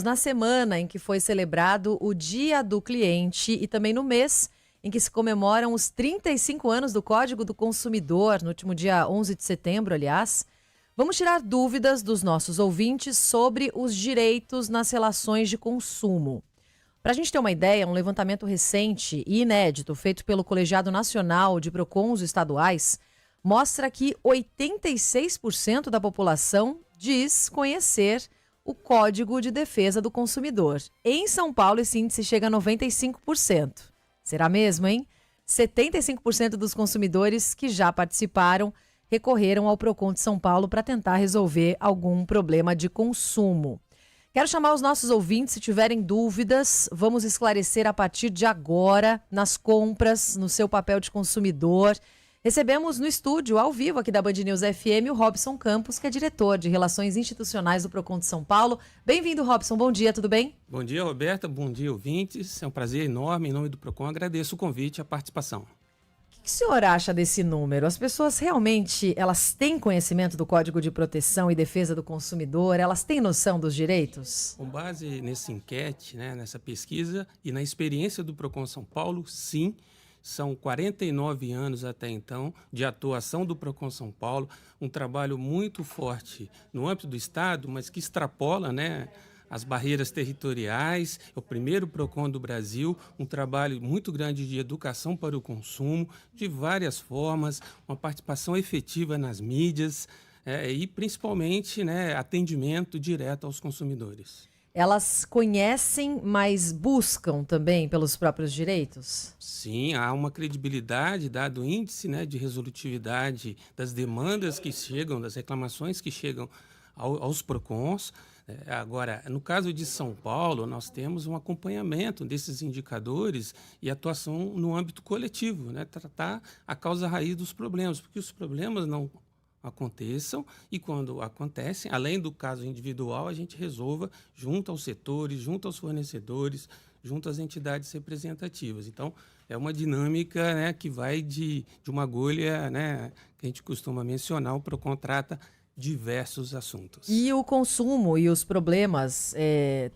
na semana em que foi celebrado o Dia do Cliente e também no mês em que se comemoram os 35 anos do Código do Consumidor, no último dia 11 de setembro, aliás. Vamos tirar dúvidas dos nossos ouvintes sobre os direitos nas relações de consumo. Para a gente ter uma ideia, um levantamento recente e inédito feito pelo Colegiado Nacional de Procons estaduais mostra que 86% da população diz conhecer o Código de Defesa do Consumidor. Em São Paulo, esse índice chega a 95%. Será mesmo, hein? 75% dos consumidores que já participaram recorreram ao Procon de São Paulo para tentar resolver algum problema de consumo. Quero chamar os nossos ouvintes, se tiverem dúvidas, vamos esclarecer a partir de agora, nas compras, no seu papel de consumidor. Recebemos no estúdio, ao vivo aqui da Band News FM, o Robson Campos, que é diretor de Relações Institucionais do Procon de São Paulo. Bem-vindo, Robson. Bom dia, tudo bem? Bom dia, Roberta. Bom dia, ouvintes. É um prazer enorme, em nome do Procon, agradeço o convite e a participação. O que o senhor acha desse número? As pessoas realmente, elas têm conhecimento do Código de Proteção e Defesa do Consumidor? Elas têm noção dos direitos? Com base nessa enquete, nessa pesquisa e na experiência do Procon São Paulo, sim. São 49 anos até então de atuação do Procon São Paulo, um trabalho muito forte no âmbito do Estado, mas que extrapola, as barreiras territoriais. É o primeiro Procon do Brasil, um trabalho muito grande de educação para o consumo, de várias formas, uma participação efetiva nas mídias e principalmente atendimento direto aos consumidores. Elas conhecem, mas buscam também pelos próprios direitos? Sim, há uma credibilidade dado o índice de resolutividade das demandas que chegam, das reclamações que chegam aos PROCONs. Agora, no caso de São Paulo, nós temos um acompanhamento desses indicadores e atuação no âmbito coletivo, tratar a causa raiz dos problemas, porque os problemas não aconteçam e quando acontecem, além do caso individual, a gente resolva junto aos setores, junto aos fornecedores, junto às entidades representativas. Então, é uma dinâmica que vai de uma agulha, que a gente costuma mencionar, o Procon trata diversos assuntos. E o consumo e os problemas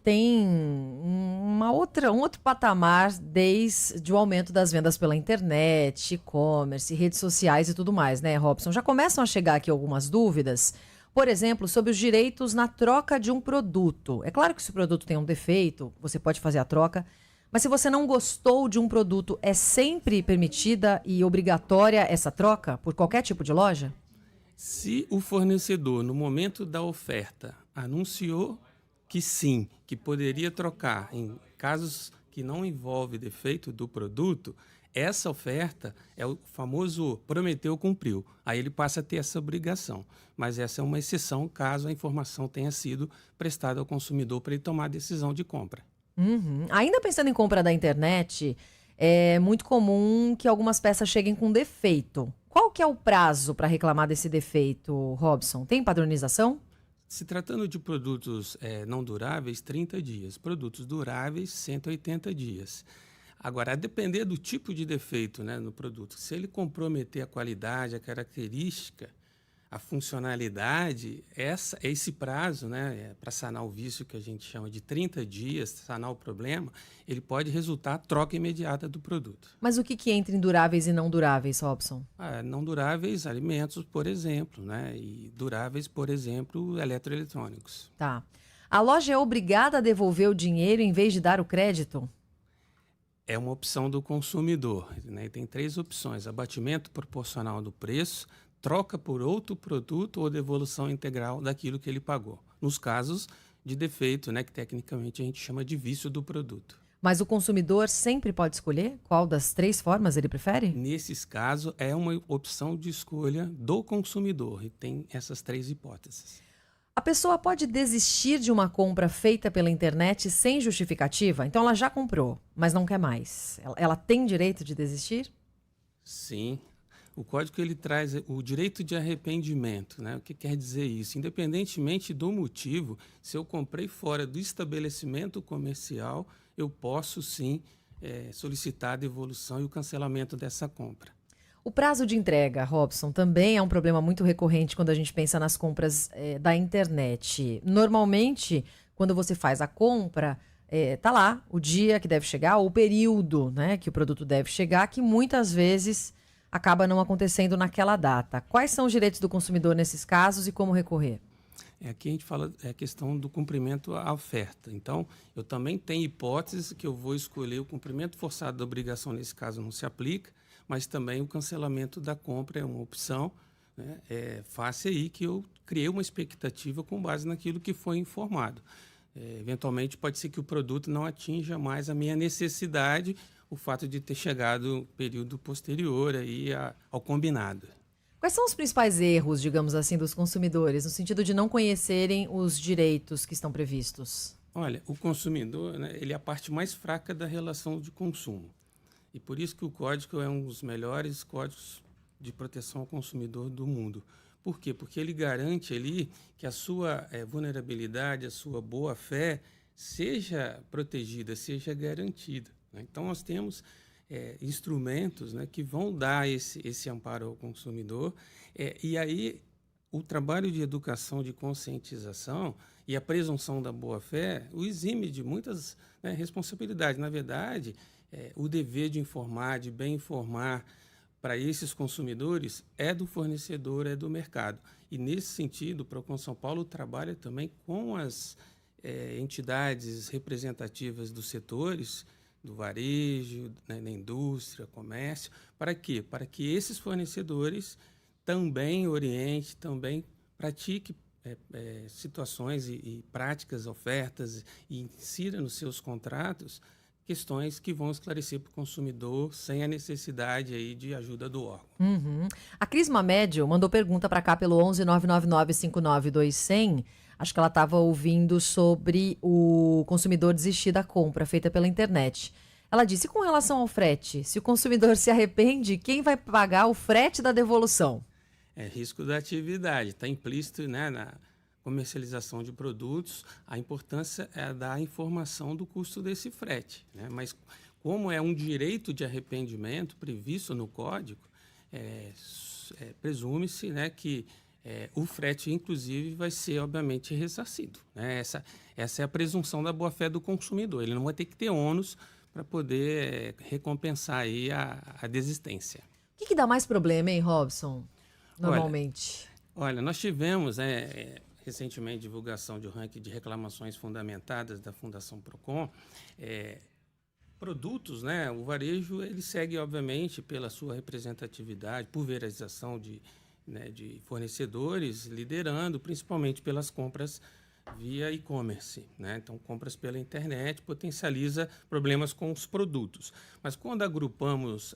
têm um outro patamar desde o aumento das vendas pela internet, e-commerce, redes sociais e tudo mais, né, Robson? Já começam a chegar aqui algumas dúvidas, por exemplo, sobre os direitos na troca de um produto. É claro que se o produto tem um defeito, você pode fazer a troca, mas se você não gostou de um produto, é sempre permitida e obrigatória essa troca por qualquer tipo de loja? Se o fornecedor, no momento da oferta, anunciou que sim, que poderia trocar em casos que não envolve defeito do produto, essa oferta é o famoso prometeu, cumpriu. Aí ele passa a ter essa obrigação. Mas essa é uma exceção caso a informação tenha sido prestada ao consumidor para ele tomar a decisão de compra. Uhum. Ainda pensando em compra da internet, é muito comum que algumas peças cheguem com defeito. Qual que é o prazo para reclamar desse defeito, Robson? Tem padronização? Se tratando de produtos não duráveis, 30 dias. Produtos duráveis, 180 dias. Agora, a depender do tipo de defeito no produto, se ele comprometer a qualidade, a característica, a funcionalidade, esse prazo, para sanar o vício que a gente chama de 30 dias, sanar o problema, ele pode resultar troca imediata do produto. Mas o que entra em duráveis e não duráveis, Robson? Não duráveis, alimentos, por exemplo, e duráveis, por exemplo, eletroeletrônicos. Tá. A loja é obrigada a devolver o dinheiro em vez de dar o crédito? É uma opção do consumidor. Tem 3 opções: abatimento proporcional do preço, troca por outro produto ou devolução integral daquilo que ele pagou. Nos casos de defeito, que tecnicamente a gente chama de vício do produto. Mas o consumidor sempre pode escolher qual das 3 formas ele prefere? Nesses casos, é uma opção de escolha do consumidor e tem essas 3 hipóteses. A pessoa pode desistir de uma compra feita pela internet sem justificativa? Então ela já comprou, mas não quer mais. Ela tem direito de desistir? Sim. O código ele traz o direito de arrependimento, O que quer dizer isso? Independentemente do motivo, se eu comprei fora do estabelecimento comercial, eu posso sim solicitar a devolução e o cancelamento dessa compra. O prazo de entrega, Robson, também é um problema muito recorrente quando a gente pensa nas compras da internet. Normalmente, quando você faz a compra, tá lá o dia que deve chegar, ou o período, né, que o produto deve chegar, que muitas vezes acaba não acontecendo naquela data. Quais são os direitos do consumidor nesses casos e como recorrer? Aqui a gente fala a questão do cumprimento à oferta. Então, eu também tenho hipóteses que eu vou escolher o cumprimento forçado da obrigação, nesse caso não se aplica, mas também o cancelamento da compra é uma opção, né? Face aí que eu criei uma expectativa com base naquilo que foi informado. Eventualmente, pode ser que o produto não atinja mais a minha necessidade, o fato de ter chegado período posterior aí ao combinado. Quais são os principais erros, digamos assim, dos consumidores, no sentido de não conhecerem os direitos que estão previstos? Olha, o consumidor, né, ele é a parte mais fraca da relação de consumo. E por isso que o código é um dos melhores códigos de proteção ao consumidor do mundo. Por quê? Porque ele garante ali que a sua vulnerabilidade, a sua boa-fé seja protegida, seja garantida, né? Então, nós temos instrumentos, né, que vão dar esse amparo ao consumidor. E aí, o trabalho de educação, de conscientização e a presunção da boa-fé o exime de muitas, né, responsabilidades. Na verdade, o dever de informar, de bem informar para esses consumidores é do fornecedor, é do mercado. E, nesse sentido, o Procon São Paulo trabalha também com as entidades representativas dos setores, do varejo, né, da indústria, comércio. Para quê? Para que esses fornecedores também orientem, também pratiquem situações e práticas, ofertas, e insira nos seus contratos questões que vão esclarecer para o consumidor sem a necessidade aí de ajuda do órgão. Uhum. A Cris Mamédio mandou pergunta para cá pelo 11 999 59 100. Acho que ela estava ouvindo sobre o consumidor desistir da compra feita pela internet. Ela disse, com relação ao frete, se o consumidor se arrepende, quem vai pagar o frete da devolução? Risco da atividade, está implícito, né, na comercialização de produtos, a importância é da informação do custo desse frete, né? Mas como é um direito de arrependimento previsto no código, presume-se, né, que o frete, inclusive, vai ser, obviamente, ressarcido, né? Essa é a presunção da boa-fé do consumidor. Ele não vai ter que ter ônus para poder recompensar aí a desistência. O que dá mais problema, hein, Robson, normalmente? Olha, nós tivemos recentemente divulgação de um ranking de reclamações fundamentadas da Fundação Procon. Produtos, né? O varejo ele segue, obviamente, pela sua representatividade, pulverização de fornecedores, liderando principalmente pelas compras via e-commerce, né? Então, compras pela internet potencializa problemas com os produtos. Mas quando agrupamos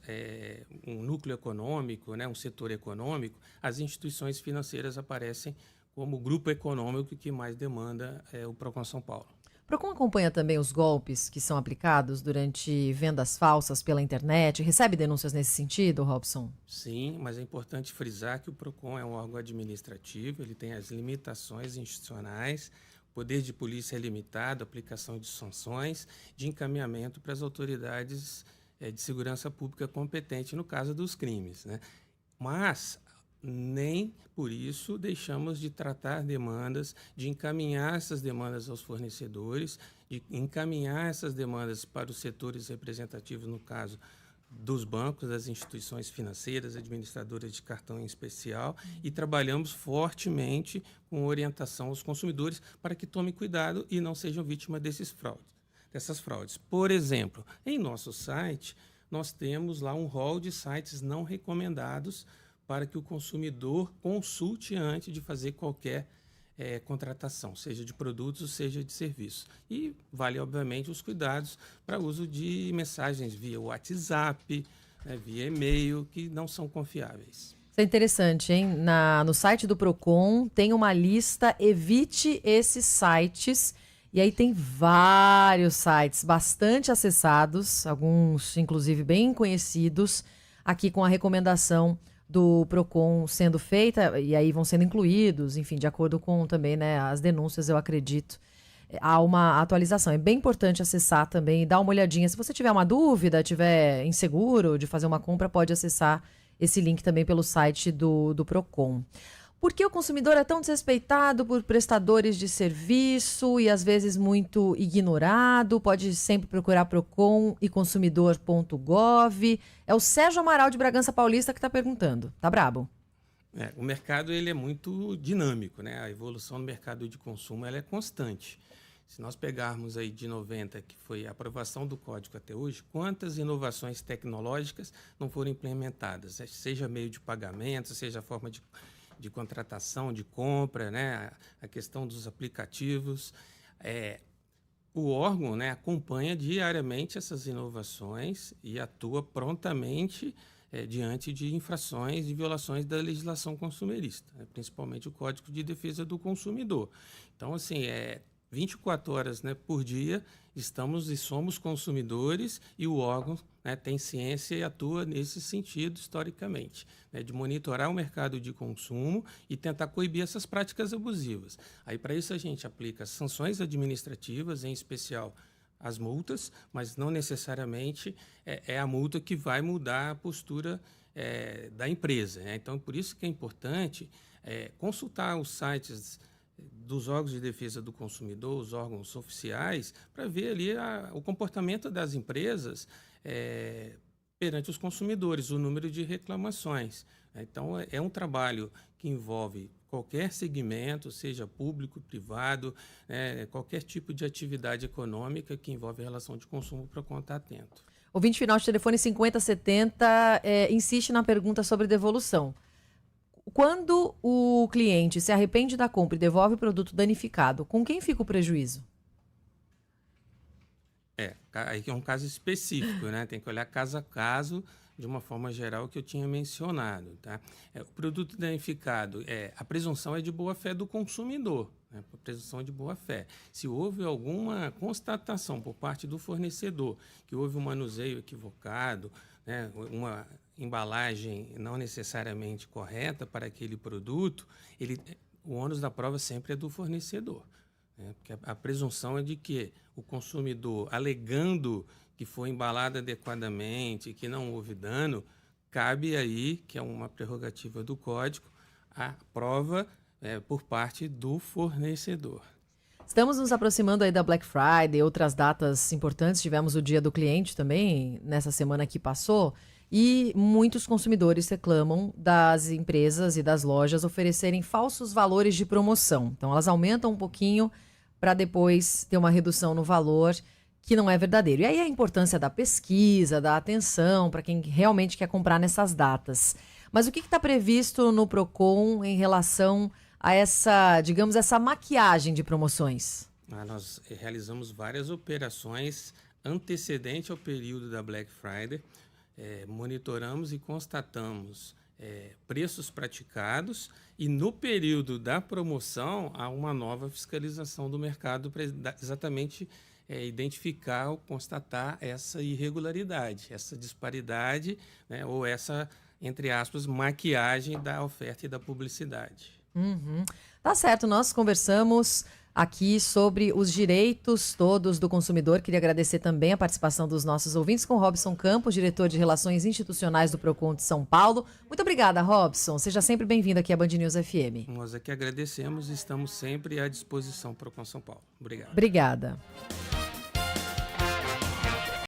um núcleo econômico, né, um setor econômico, as instituições financeiras aparecem como grupo econômico que mais demanda o Procon São Paulo. O Procon acompanha também os golpes que são aplicados durante vendas falsas pela internet? Recebe denúncias nesse sentido, Robson? Sim, mas é importante frisar que o Procon é um órgão administrativo, ele tem as limitações institucionais, o poder de polícia é limitado, aplicação de sanções, de encaminhamento para as autoridades de segurança pública competentes no caso dos crimes, né? Mas nem por isso deixamos de tratar demandas, de encaminhar essas demandas aos fornecedores, de encaminhar essas demandas para os setores representativos, no caso dos bancos, das instituições financeiras, administradoras de cartão em especial, e trabalhamos fortemente com orientação aos consumidores para que tomem cuidado e não sejam vítimas dessas fraudes. Por exemplo, em nosso site, nós temos lá um rol de sites não recomendados para que o consumidor consulte antes de fazer qualquer contratação, seja de produtos, seja de serviços. E vale, obviamente, os cuidados para uso de mensagens via WhatsApp, via e-mail, que não são confiáveis. Isso é interessante, hein? No site do Procon tem uma lista, evite esses sites. E aí tem vários sites bastante acessados, alguns inclusive bem conhecidos, aqui com a recomendação do Procon sendo feita, e aí vão sendo incluídos, enfim, de acordo com também, né, as denúncias, eu acredito, há uma atualização. É bem importante acessar também e dar uma olhadinha. Se você tiver uma dúvida, tiver inseguro de fazer uma compra, pode acessar esse link também pelo site do Procon. Por que o consumidor é tão desrespeitado por prestadores de serviço e às vezes muito ignorado? Pode sempre procurar Procon e consumidor.gov. É o Sérgio Amaral de Bragança Paulista que está perguntando. Tá brabo? O mercado ele é muito dinâmico, né? A evolução do mercado de consumo ela é constante. Se nós pegarmos aí de 90, que foi a aprovação do código até hoje, quantas inovações tecnológicas não foram implementadas? Seja meio de pagamento, seja a forma de contratação, de compra, né? A questão dos aplicativos. O órgão, né, acompanha diariamente essas inovações e atua prontamente diante de infrações e violações da legislação consumerista, né, principalmente o Código de Defesa do Consumidor. Então, assim, 24 horas, né, por dia, estamos e somos consumidores e o órgão, né, tem ciência e atua nesse sentido historicamente, né, de monitorar o mercado de consumo e tentar coibir essas práticas abusivas. Aí, para isso, a gente aplica sanções administrativas, em especial as multas, mas não necessariamente é a multa que vai mudar a postura da empresa, né? Então, por isso que é importante consultar os sites dos órgãos de defesa do consumidor, os órgãos oficiais, para ver ali o comportamento das empresas perante os consumidores, o número de reclamações. Então, é um trabalho que envolve qualquer segmento, seja público, privado, qualquer tipo de atividade econômica que envolve relação de consumo para contar atento. Ouvinte final de telefone 5070 insiste na pergunta sobre devolução. Quando o cliente se arrepende da compra e devolve o produto danificado, com quem fica o prejuízo? Aí é um caso específico, né? Tem que olhar caso a caso, de uma forma geral, que eu tinha mencionado. Tá? O produto danificado, a presunção é de boa-fé do consumidor, né? A presunção é de boa-fé. Se houve alguma constatação por parte do fornecedor que houve um manuseio equivocado, né? Uma embalagem não necessariamente correta para aquele produto, o ônus da prova sempre é do fornecedor. Porque a presunção é de que o consumidor, alegando que foi embalado adequadamente, que não houve dano, cabe aí, que é uma prerrogativa do Código, a prova por parte do fornecedor. Estamos nos aproximando aí da Black Friday, outras datas importantes. Tivemos o Dia do Cliente também, nessa semana que passou. E muitos consumidores reclamam das empresas e das lojas oferecerem falsos valores de promoção. Então, elas aumentam um pouquinho para depois ter uma redução no valor que não é verdadeiro. E aí a importância da pesquisa, da atenção para quem realmente quer comprar nessas datas. Mas o que está previsto no Procon em relação a essa, digamos, essa maquiagem de promoções? Nós realizamos várias operações antecedente ao período da Black Friday. Monitoramos e constatamos preços praticados e no período da promoção há uma nova fiscalização do mercado para exatamente identificar ou constatar essa irregularidade, essa disparidade, né, ou essa, entre aspas, maquiagem da oferta e da publicidade. Tá certo, nós conversamos aqui sobre os direitos todos do consumidor. Queria agradecer também a participação dos nossos ouvintes com Robson Campos, diretor de Relações Institucionais do Procon de São Paulo. Muito obrigada, Robson. Seja sempre bem-vindo aqui à Band News FM. Nós aqui agradecemos e estamos sempre à disposição Procon São Paulo. Obrigado. Obrigada.